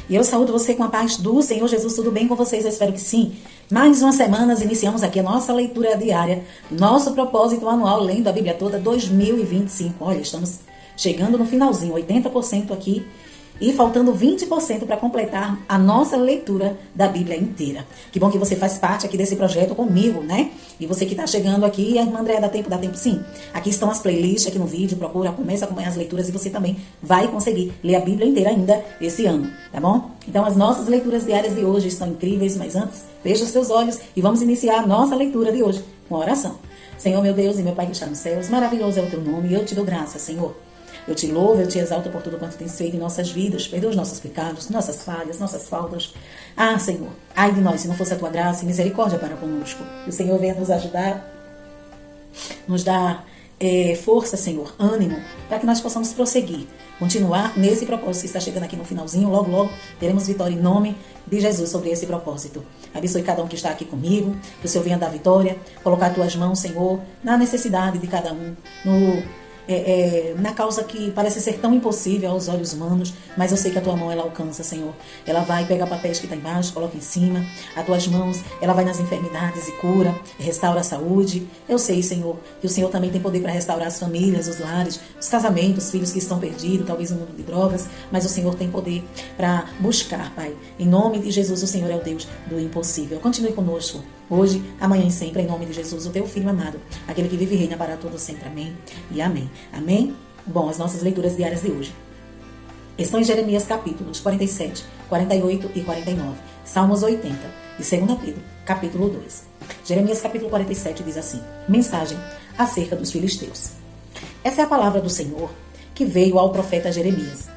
E eu saúdo você com a paz do Senhor Jesus. Tudo bem com vocês? Eu espero que sim. Mais uma semana, iniciamos aqui a nossa leitura diária, nosso propósito anual, lendo a Bíblia toda 2025. Olha, estamos chegando no finalzinho, 80% aqui. E faltando 20% para completar a nossa leitura da Bíblia inteira. Que bom que você faz parte aqui desse projeto comigo, né? E você que está chegando aqui, a irmã Andréia, dá tempo sim. Aqui estão as playlists aqui no vídeo, começa a acompanhar as leituras e você também vai conseguir ler a Bíblia inteira ainda esse ano, tá bom? Então as nossas leituras diárias de hoje estão incríveis, mas antes, feche os seus olhos e vamos iniciar a nossa leitura de hoje com a oração. Senhor, meu Deus e meu Pai que está nos céus, maravilhoso é o teu nome e eu te dou graça, Senhor. Eu te louvo, eu te exalto por tudo quanto tens feito em nossas vidas. Perdoa os nossos pecados, nossas falhas, nossas faltas. Ah, Senhor, ai de nós, se não fosse a tua graça e misericórdia para conosco. Que o Senhor venha nos ajudar, nos dar força, Senhor, ânimo, para que nós possamos prosseguir, continuar nesse propósito que está chegando aqui no finalzinho. Logo, logo, teremos vitória em nome de Jesus sobre esse propósito. Abençoe cada um que está aqui comigo, que o Senhor venha dar vitória, colocar as tuas mãos, Senhor, na necessidade de cada um, na causa que parece ser tão impossível aos olhos humanos, mas eu sei que a tua mão ela alcança, Senhor. Ela vai pegar papéis que está embaixo, coloca em cima. As tuas mãos, ela vai nas enfermidades e cura, restaura a saúde. Eu sei, Senhor, que o Senhor também tem poder para restaurar as famílias, os lares, os casamentos, os filhos que estão perdidos, talvez no mundo de drogas, mas o Senhor tem poder para buscar, Pai. Em nome de Jesus, o Senhor é o Deus do impossível. Continue conosco. Hoje, amanhã e sempre, em nome de Jesus, o teu Filho amado, aquele que vive e reina para todos sempre. Amém e amém. Amém? Bom, as nossas leituras diárias de hoje estão em Jeremias capítulos 47, 48 e 49, Salmos 80 e 2 Pedro, capítulo 2. Jeremias capítulo 47 diz assim: mensagem acerca dos filisteus. Essa é a palavra do Senhor que veio ao profeta Jeremias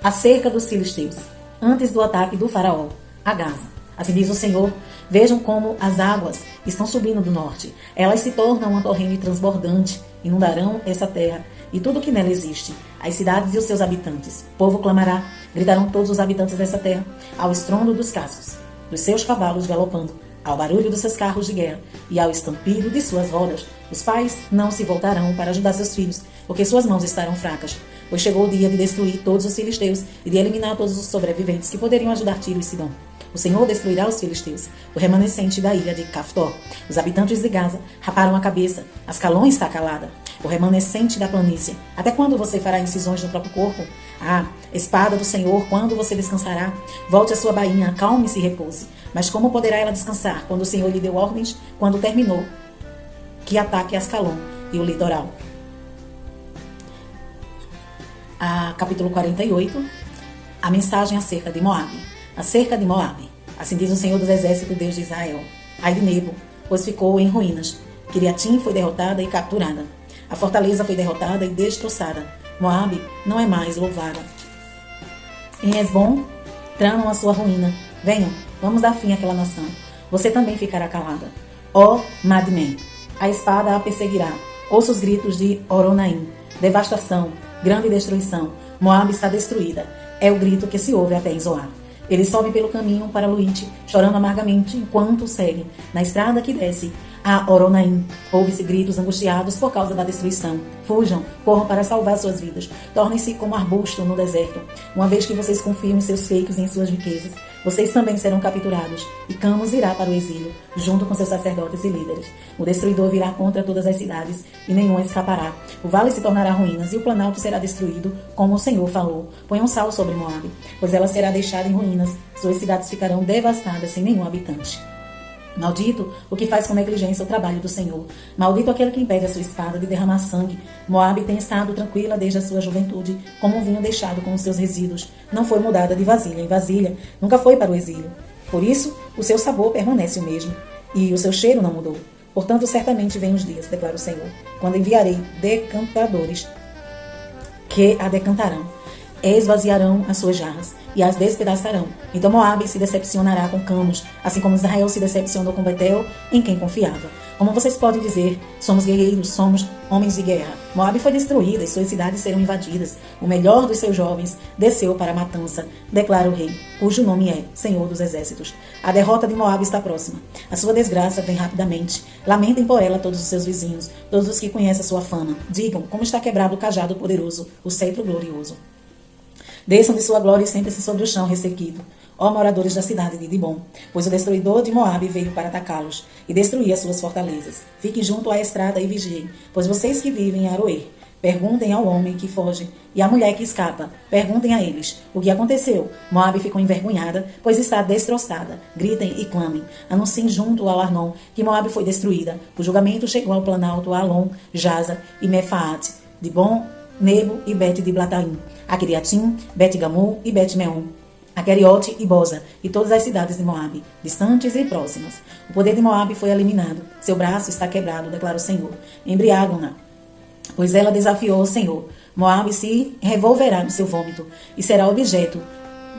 acerca dos filisteus, antes do ataque do faraó a Gaza. Assim diz o Senhor: vejam como as águas estão subindo do norte. Elas se tornam uma torrente transbordante, inundarão essa terra e tudo o que nela existe, as cidades e os seus habitantes. O povo clamará, gritarão todos os habitantes dessa terra, ao estrondo dos cascos, dos seus cavalos galopando, ao barulho dos seus carros de guerra e ao estampido de suas rodas. Os pais não se voltarão para ajudar seus filhos, porque suas mãos estarão fracas. Pois chegou o dia de destruir todos os filisteus e de eliminar todos os sobreviventes que poderiam ajudar Tiro e Sidom. O Senhor destruirá os filisteus, o remanescente da ilha de Caftor. Os habitantes de Gaza raparam a cabeça, Ascalon está calada. O remanescente da planície. Até quando você fará incisões no próprio corpo? Ah, espada do Senhor, quando você descansará? Volte à sua bainha, acalme-se e repouse. Mas como poderá ela descansar quando o Senhor lhe deu ordens, quando terminou que ataque Ascalon e o litoral? Capítulo 48, a mensagem acerca de Moabe. Acerca de Moabe. Assim diz o Senhor dos Exércitos, Deus de Israel: ai de Nebo, pois ficou em ruínas. Kiriatim foi derrotada e capturada. A fortaleza foi derrotada e destroçada. Moabe não é mais louvada. Em Hesbom, tramam a sua ruína. Venham, vamos dar fim àquela nação. Você também ficará calada. Ó Madmen, a espada a perseguirá. Ouça os gritos de Oronaim. Devastação, grande destruição. Moabe está destruída. É o grito que se ouve até em Zoar. Ele sobe pelo caminho para Luite, chorando amargamente, enquanto segue na estrada que desce a Oronaim. Ouve-se gritos angustiados por causa da destruição. Fujam, corram para salvar suas vidas. Tornem-se como arbusto no deserto. Uma vez que vocês confiam em seus feitos e em suas riquezas, vocês também serão capturados, e Camus irá para o exílio, junto com seus sacerdotes e líderes. O destruidor virá contra todas as cidades, e nenhuma escapará. O vale se tornará ruínas, e o planalto será destruído, como o Senhor falou. Põe um sal sobre Moabe, pois ela será deixada em ruínas. Suas cidades ficarão devastadas, sem nenhum habitante. Maldito o que faz com negligência o trabalho do Senhor. Maldito aquele que impede a sua espada de derramar sangue. Moabe tem estado tranquila desde a sua juventude, como um vinho deixado com os seus resíduos. Não foi mudada de vasilha em vasilha, nunca foi para o exílio. Por isso, o seu sabor permanece o mesmo, e o seu cheiro não mudou. Portanto, certamente vêm os dias, declara o Senhor, quando enviarei decantadores que a decantarão. Esvaziarão as suas jarras e as despedaçarão. Então Moabe se decepcionará com Camus, assim como Israel se decepcionou com Betel, em quem confiava. Como vocês podem dizer, somos guerreiros, somos homens de guerra. Moabe foi destruída e suas cidades serão invadidas. O melhor dos seus jovens desceu para a matança, declara o rei, cujo nome é Senhor dos Exércitos. A derrota de Moabe está próxima. A sua desgraça vem rapidamente. Lamentem por ela todos os seus vizinhos, todos os que conhecem a sua fama. Digam como está quebrado o cajado poderoso, o cetro glorioso. Desçam de sua glória e sentem-se sobre o chão ressequido, ó moradores da cidade de Dibom, pois o destruidor de Moabe veio para atacá-los e destruir as suas fortalezas. Fiquem junto à estrada e vigiem, pois vocês que vivem em Aroer, perguntem ao homem que foge e à mulher que escapa. Perguntem a eles o que aconteceu. Moabe ficou envergonhada, pois está destroçada. Gritem e clamem. Anunciem junto ao Arnon que Moabe foi destruída. O julgamento chegou ao planalto a Alon, Jaza e Mefaate, Dibom, Nebo e Bet de Blataim, a Kiriatim, Bet Gamul e Bet Meon, a Keriote e Boza, e todas as cidades de Moabe, distantes e próximas. O poder de Moabe foi eliminado. Seu braço está quebrado, declara o Senhor. Embriagam-na, pois ela desafiou o Senhor. Moabe se revolverá no seu vômito e será objeto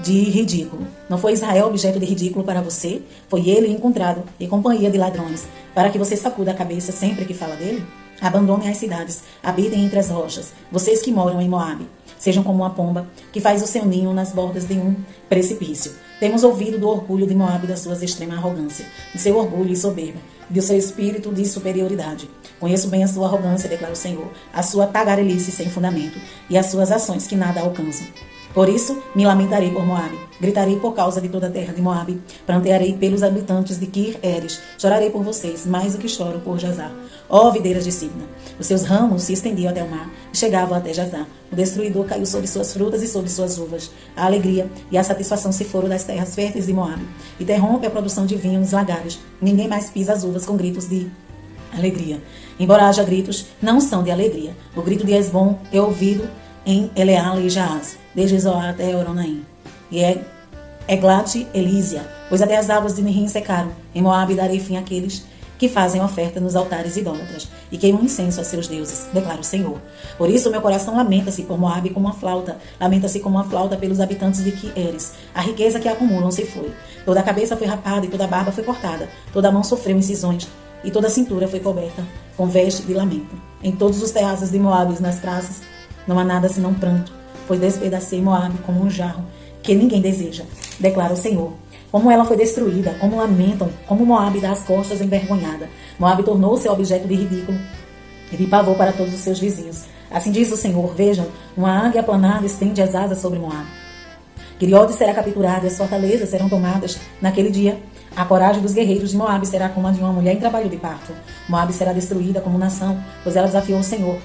de ridículo. Não foi Israel objeto de ridículo para você? Foi ele encontrado em companhia de ladrões, para que você sacuda a cabeça sempre que fala dele? Abandonem as cidades, habitem entre as rochas, vocês que moram em Moabe. Sejam como uma pomba que faz o seu ninho nas bordas de um precipício. Temos ouvido do orgulho de Moabe, da sua extrema arrogância, de seu orgulho e soberba, do seu espírito de superioridade. Conheço bem a sua arrogância, declara o Senhor, a sua tagarelice sem fundamento e as suas ações que nada alcançam. Por isso, me lamentarei por Moabe, gritarei por causa de toda a terra de Moabe, prantearei pelos habitantes de Kir-Eres, chorarei por vocês, mais do que choro por Jazar. Ó videiras de Sibna, os seus ramos se estendiam até o mar e chegavam até Jazar. O destruidor caiu sobre suas frutas e sobre suas uvas. A alegria e a satisfação se foram das terras férteis de Moabe. Interrompe a produção de vinho nos lagares. Ninguém mais pisa as uvas com gritos de alegria. Embora haja gritos, não são de alegria. O grito de Esbom é ouvido em Eleale e Jaaz, desde Zoar até Oronaim. E Eglat Elísia, pois até as águas de Nihim secaram. Em Moabe darei fim àqueles que fazem oferta nos altares idólatras e queimam incenso a seus deuses, declara o Senhor. Por isso meu coração lamenta-se por Moabe como uma flauta, lamenta-se como uma flauta pelos habitantes de Kir-Eres. A riqueza que acumulam se foi. Toda a cabeça foi rapada e toda a barba foi cortada, toda a mão sofreu incisões e toda a cintura foi coberta com veste de lamento. Em todos os terraços de Moabe, nas praças, não há nada senão pranto, pois despedacei Moabe como um jarro que ninguém deseja, declara o Senhor. Como ela foi destruída, como lamentam, como Moabe dá as costas envergonhada. Moabe tornou-se objeto de ridículo e de pavor para todos os seus vizinhos. Assim diz o Senhor, vejam, uma águia aplanada estende as asas sobre Moabe. Quiriote será capturada e as fortalezas serão tomadas naquele dia. A coragem dos guerreiros de Moabe será como a de uma mulher em trabalho de parto. Moabe será destruída como nação, pois ela desafiou o Senhor.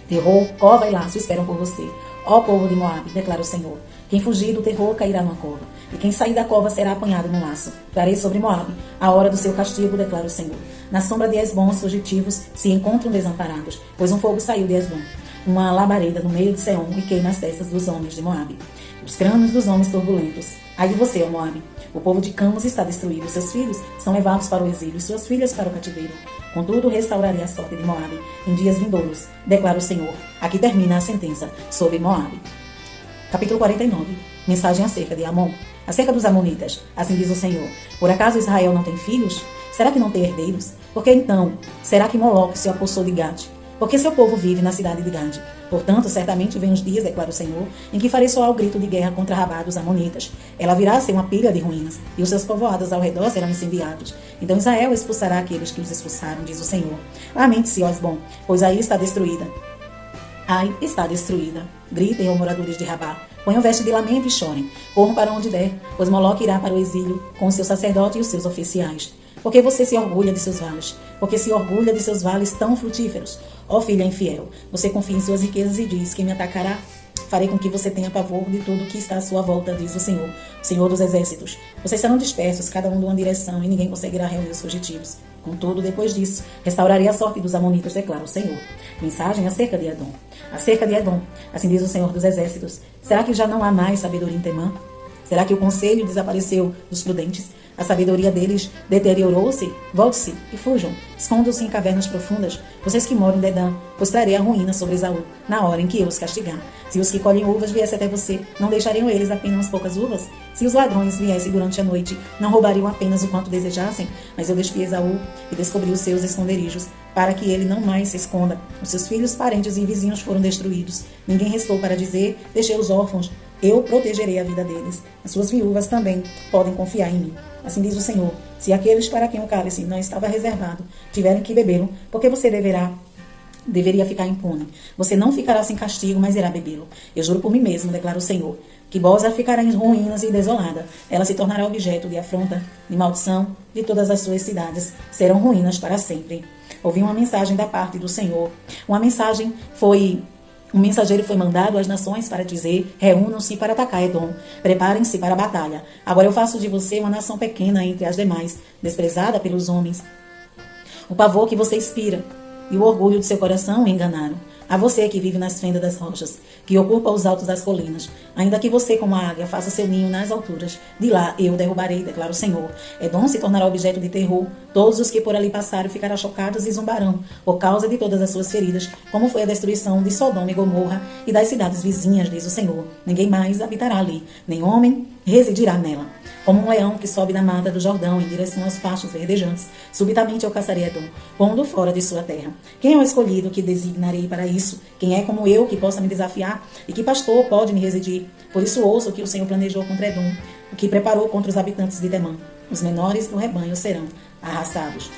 Terror, cova e laço esperam por você. Ó povo de Moabe, declara o Senhor. Quem fugir do terror cairá numa cova, e quem sair da cova será apanhado no laço. Trarei sobre Moabe a hora do seu castigo, declara o Senhor. Na sombra de Esbom, os fugitivos se encontram desamparados, pois um fogo saiu de Esbom, uma labareda no meio de Seom, e queima as testas dos homens de Moabe, os crânios dos homens turbulentos. Ai de você, ó Moabe! O povo de Camos está destruído, seus filhos são levados para o exílio, suas filhas para o cativeiro. Contudo, restaurarei a sorte de Moabe em dias vindouros, declara o Senhor. Aqui termina a sentença sobre Moabe. Capítulo 49. Mensagem acerca de Amon. Acerca dos amonitas. Assim diz o Senhor. Por acaso Israel não tem filhos? Será que não tem herdeiros? Porque então, será que Moloque se apossou de Gade? Porque seu povo vive na cidade de Gade. Portanto, certamente vem os dias, declara o Senhor, em que farei soar o grito de guerra contra Rabá dos amonitas. Ela virá a ser uma pilha de ruínas, e os seus povoados ao redor serão incendiados. Então Israel expulsará aqueles que os expulsaram, diz o Senhor. Lamente-se, ó Esbom, pois aí está destruída. Ai, está destruída. Gritem, ó moradores de Rabá. Ponham veste de lamento e chorem. Corram para onde der, pois Moloque irá para o exílio com o seu sacerdote e os seus oficiais. Porque você se orgulha de seus vales, porque se orgulha de seus vales tão frutíferos. Ó filha infiel, você confia em suas riquezas e diz, quem me atacará? Farei com que você tenha pavor de tudo que está à sua volta, diz o Senhor dos exércitos. Vocês serão dispersos, cada um de uma direção, e ninguém conseguirá reunir os fugitivos. Contudo, depois disso, restaurarei a sorte dos amonitas, declara o Senhor. Mensagem acerca de Edom. Acerca de Edom, assim diz o Senhor dos exércitos. Será que já não há mais sabedoria em Temã? Será que o conselho desapareceu dos prudentes? A sabedoria deles deteriorou-se? Volte-se e fujam. Escondam-se em cavernas profundas, vocês que moram em Dedã, pois trarei a ruína sobre Esaú, na hora em que eu os castigar. Se os que colhem uvas viessem até você, não deixariam eles apenas umas poucas uvas? Se os ladrões viessem durante a noite, não roubariam apenas o quanto desejassem? Mas eu despiei Esaú e descobri os seus esconderijos, para que ele não mais se esconda. Os seus filhos, parentes e vizinhos foram destruídos. Ninguém restou para dizer, deixei os órfãos. Eu protegerei a vida deles. As suas viúvas também podem confiar em mim. Assim diz o Senhor, se aqueles para quem o cálice não estava reservado tiverem que bebê-lo, porque você deverá deveria ficar impune. Você não ficará sem castigo, mas irá bebê-lo. Eu juro por mim mesmo, declara o Senhor, que Boza ficará em ruínas e desolada. Ela se tornará objeto de afronta, de maldição, de todas as suas cidades serão ruínas para sempre. Ouvi uma mensagem da parte do Senhor. Um mensageiro foi mandado às nações para dizer: reúnam-se para atacar Edom, preparem-se para a batalha. Agora eu faço de você uma nação pequena entre as demais, desprezada pelos homens. O pavor que você inspira e o orgulho de seu coração o enganaram. A você que vive nas fendas das rochas, que ocupa os altos das colinas, ainda que você, como a águia, faça seu ninho nas alturas, de lá eu derrubarei, declara o Senhor. Edom se tornará objeto de terror, todos os que por ali passarem ficarão chocados e zombarão, por causa de todas as suas feridas, como foi a destruição de Sodoma e Gomorra e das cidades vizinhas, diz o Senhor. Ninguém mais habitará ali, nem homem residirá nela. Como um leão que sobe da mata do Jordão em direção aos pastos verdejantes, subitamente eu caçarei Edom, pondo fora de sua terra. Quem é o escolhido que designarei para isso? Quem é como eu que possa me desafiar? E que pastor pode me residir? Por isso ouço o que o Senhor planejou contra Edom, o que preparou contra os habitantes de Temã. Os menores do rebanho serão arrastados.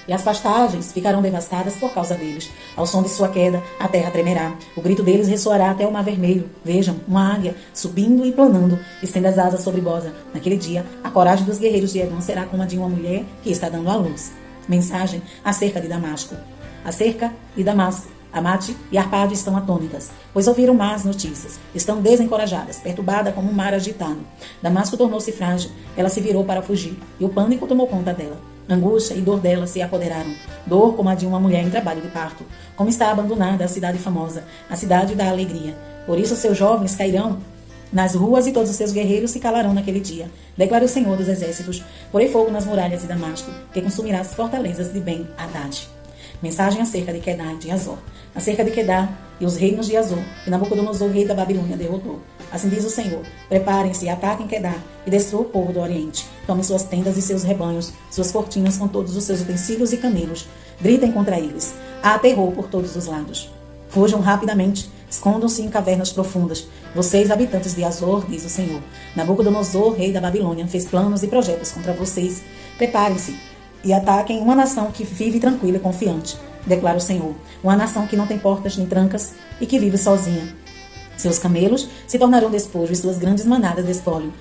E as pastagens ficarão devastadas por causa deles. Ao som de sua queda, a terra tremerá. O grito deles ressoará até o mar vermelho. Vejam, uma águia, subindo e planando, estende as asas sobre Boza. Naquele dia, a coragem dos guerreiros de Edom será como a de uma mulher que está dando à luz. Mensagem acerca de Damasco. Acerca de Damasco, Amate e Arpade estão atônitas, pois ouviram más notícias. Estão desencorajadas, perturbadas como um mar agitado. Damasco tornou-se frágil, ela se virou para fugir, e o pânico tomou conta dela. Angústia e dor dela se apoderaram, dor como a de uma mulher em trabalho de parto. Como está abandonada a cidade famosa, a cidade da alegria. Por isso seus jovens cairão nas ruas e todos os seus guerreiros se calarão naquele dia. Declara o Senhor dos Exércitos: porei fogo nas muralhas de Damasco, que consumirá as fortalezas de Ben-Hadad. Mensagem acerca de Quedar e de Azor. Acerca de Quedar e os reinos de Azor, que Nabucodonosor, rei da Babilônia, derrotou. Assim diz o Senhor: preparem-se e ataquem Quedar e destruam o povo do Oriente. Tomem suas tendas e seus rebanhos, suas cortinas com todos os seus utensílios e camelos. Gritem contra eles. Há terror por todos os lados. Fujam rapidamente, escondam-se em cavernas profundas. Vocês, habitantes de Azor, diz o Senhor. Nabucodonosor, rei da Babilônia, fez planos e projetos contra vocês. Preparem-se e ataquem uma nação que vive tranquila e confiante, declara o Senhor. Uma nação que não tem portas nem trancas e que vive sozinha. Seus camelos se tornarão despojo e suas grandes manadas de espólio.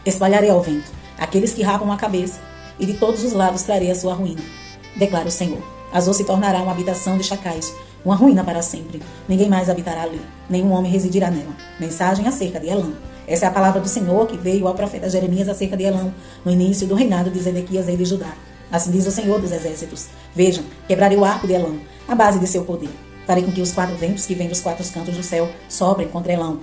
Espalharei ao vento aqueles que rapam a cabeça, e de todos os lados trarei a sua ruína, declara o Senhor. Azor se tornará uma habitação de chacais, uma ruína para sempre. Ninguém mais habitará ali, nenhum homem residirá nela. Mensagem acerca de Elão. Essa é a palavra do Senhor que veio ao profeta Jeremias acerca de Elão, no início do reinado de Zedequias, rei de Judá. Assim diz o Senhor dos Exércitos: vejam, quebrarei o arco de Elão, a base de seu poder. Farei com que os 4 ventos que vêm dos 4 cantos do céu soprem contra Elão.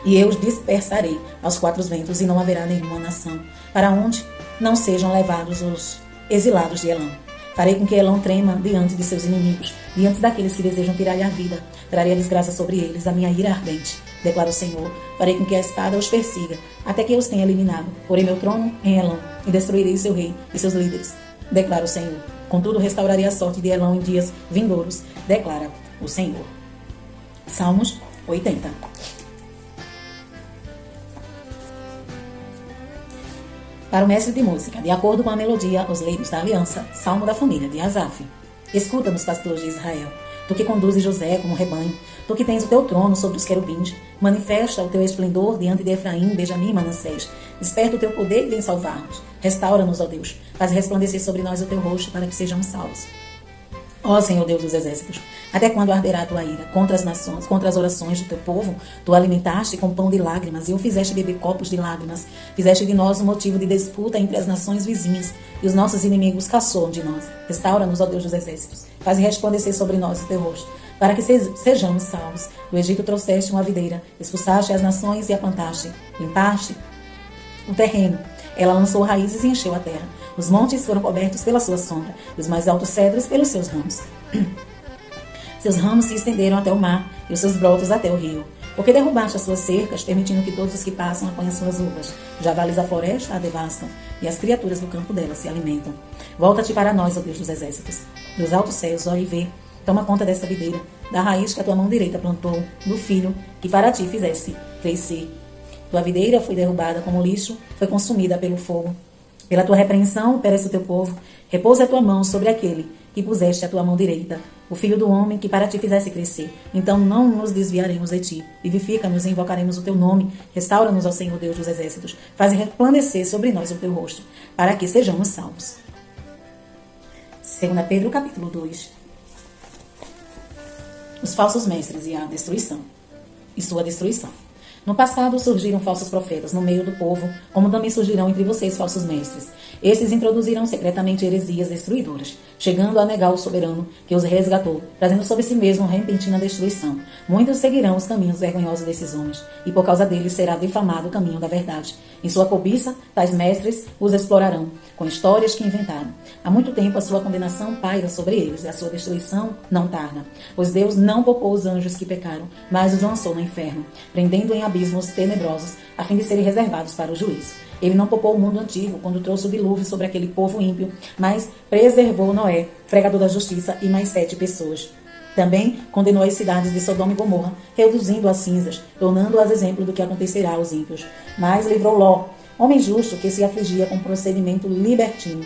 E eu os dispersarei aos 4 ventos, e não haverá nenhuma nação, para onde não sejam levados os exilados de Elão. Farei com que Elão trema diante de seus inimigos, diante daqueles que desejam tirar-lhe a vida. Trarei a desgraça sobre eles, a minha ira ardente, declara o Senhor. Farei com que a espada os persiga, até que eu os tenha eliminado. Porei meu trono em Elão, e destruirei seu rei e seus líderes, declara o Senhor. Contudo, restaurarei a sorte de Elão em dias vindouros, declara o Senhor. Salmos 80. Para o mestre de música, de acordo com a melodia, os leigos da aliança, salmo da família de Asaf. Escuta-nos, pastores de Israel, tu que conduzes José como rebanho, tu que tens o teu trono sobre os querubins, manifesta o teu esplendor diante de Efraim, Benjamim e Manassés. Desperta o teu poder e vem salvar-nos. Restaura-nos, ó Deus, faz resplandecer sobre nós o teu rosto para que sejamos salvos. Ó Senhor Deus dos Exércitos, até quando arderá a tua ira contra as nações, contra as orações do teu povo? Tu alimentaste com pão de lágrimas e o fizeste beber copos de lágrimas. Fizeste de nós um motivo de disputa entre as nações vizinhas, e os nossos inimigos caçoam de nós. Restaura-nos, ó Deus dos Exércitos, faz resplandecer sobre nós o teu rosto, para que sejamos salvos. Do Egito trouxeste uma videira, expulsaste as nações e a plantaste, limpaste o terreno. Ela lançou raízes e encheu a terra. Os montes foram cobertos pela sua sombra, e os mais altos cedros pelos seus ramos. Seus ramos se estenderam até o mar, e os seus brotos até o rio. Porque derrubaste as suas cercas, permitindo que todos os que passam apanhem suas uvas. Javalis da floresta a devastam, e as criaturas do campo dela se alimentam. Volta-te para nós, ó Deus dos Exércitos. Dos altos céus, olha e vê. Toma conta desta videira, da raiz que a tua mão direita plantou, do filho que para ti fizeste crescer. Tua videira foi derrubada como lixo, foi consumida pelo fogo. Pela tua repreensão perece o teu povo. Repousa a tua mão sobre aquele que puseste a tua mão direita, o filho do homem que para ti fizesse crescer. Então não nos desviaremos de ti. Vivifica-nos e invocaremos o teu nome. Restaura-nos, ó Senhor Deus dos exércitos. Faz resplandecer sobre nós o teu rosto, para que sejamos salvos. 2 Pedro capítulo 2. Os falsos mestres e a destruição. E sua destruição. No passado surgiram falsos profetas no meio do povo, como também surgirão entre vocês falsos mestres. Esses introduzirão secretamente heresias destruidoras, chegando a negar o soberano que os resgatou, trazendo sobre si mesmo repentina destruição. Muitos seguirão os caminhos vergonhosos desses homens, e por causa deles será defamado o caminho da verdade. Em sua cobiça, tais mestres os explorarão, com histórias que inventaram. Há muito tempo a sua condenação paira sobre eles, e a sua destruição não tarda. Pois Deus não poupou os anjos que pecaram, mas os lançou no inferno, prendendo em abismos tenebrosos, a fim de serem reservados para o juízo. Ele não poupou o mundo antigo, quando trouxe o dilúvio sobre aquele povo ímpio, mas preservou Noé, pregador da justiça, e mais 7 pessoas. Também condenou as cidades de Sodoma e Gomorra, reduzindo as cinzas, tornando-as exemplo do que acontecerá aos ímpios. Mas livrou Ló, homem justo que se afligia com procedimento libertino,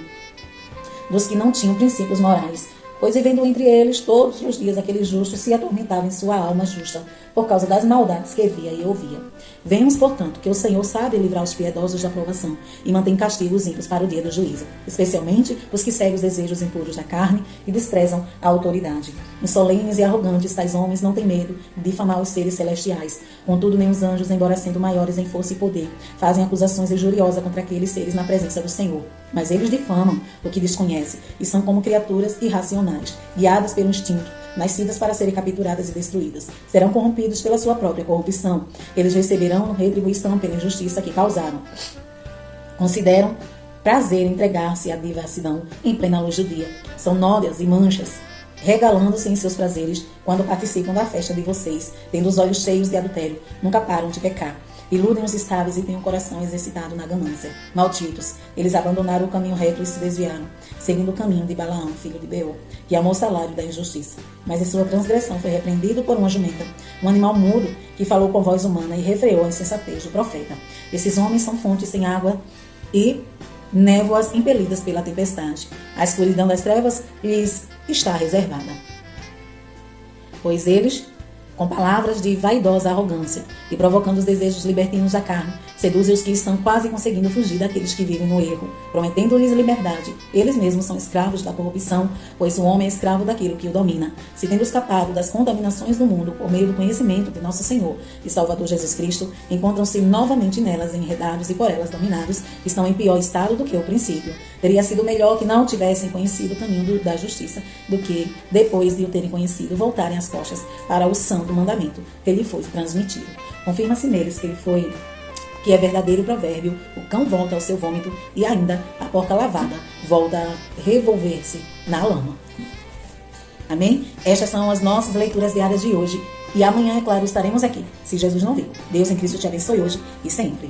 dos que não tinham princípios morais. Pois vivendo entre eles todos os dias aquele justo se atormentava em sua alma justa, por causa das maldades que via e ouvia. Vemos, portanto, que o Senhor sabe livrar os piedosos da provação e mantém castigo os ímpios para o dia do juízo, especialmente os que seguem os desejos impuros da carne e desprezam a autoridade. Insolentes e arrogantes, tais homens não têm medo de difamar os seres celestiais. Contudo, nem os anjos, embora sendo maiores em força e poder, fazem acusações injuriosas contra aqueles seres na presença do Senhor. Mas eles difamam o que desconhece e são como criaturas irracionais, guiadas pelo instinto, nascidas para serem capturadas e destruídas. Serão corrompidos pela sua própria corrupção. Eles receberão retribuição pela injustiça que causaram. Consideram prazer entregar-se à devassidão em plena luz do dia. São nódoas e manchas, regalando-se em seus prazeres quando participam da festa de vocês, tendo os olhos cheios de adultério, nunca param de pecar. Iludem os estáveis e têm o coração exercitado na ganância. Malditos, eles abandonaram o caminho reto e se desviaram, seguindo o caminho de Balaão, filho de Beor, que amou o salário da injustiça. Mas em sua transgressão foi repreendido por uma jumenta, um animal mudo que falou com voz humana e refreou a insensatez do profeta. Esses homens são fontes sem água e névoas impelidas pela tempestade. A escuridão das trevas lhes está reservada. Pois eles, com palavras de vaidosa arrogância e provocando os desejos libertinos da carne, seduzem os que estão quase conseguindo fugir daqueles que vivem no erro, prometendo-lhes liberdade. Eles mesmos são escravos da corrupção, pois o homem é escravo daquilo que o domina. Se tendo escapado das contaminações do mundo por meio do conhecimento de nosso Senhor e Salvador Jesus Cristo, encontram-se novamente nelas enredados e por elas dominados, estão em pior estado do que o princípio. Teria sido melhor que não tivessem conhecido o caminho da justiça, do que, depois de o terem conhecido, voltarem as costas para o santo mandamento que lhe foi transmitido. Confirma-se neles que é verdadeiro provérbio: o cão volta ao seu vômito e ainda a porca lavada volta a revolver-se na lama. Amém? Estas são as nossas leituras diárias de hoje. E amanhã, é claro, estaremos aqui, se Jesus não vir. Deus em Cristo te abençoe hoje e sempre.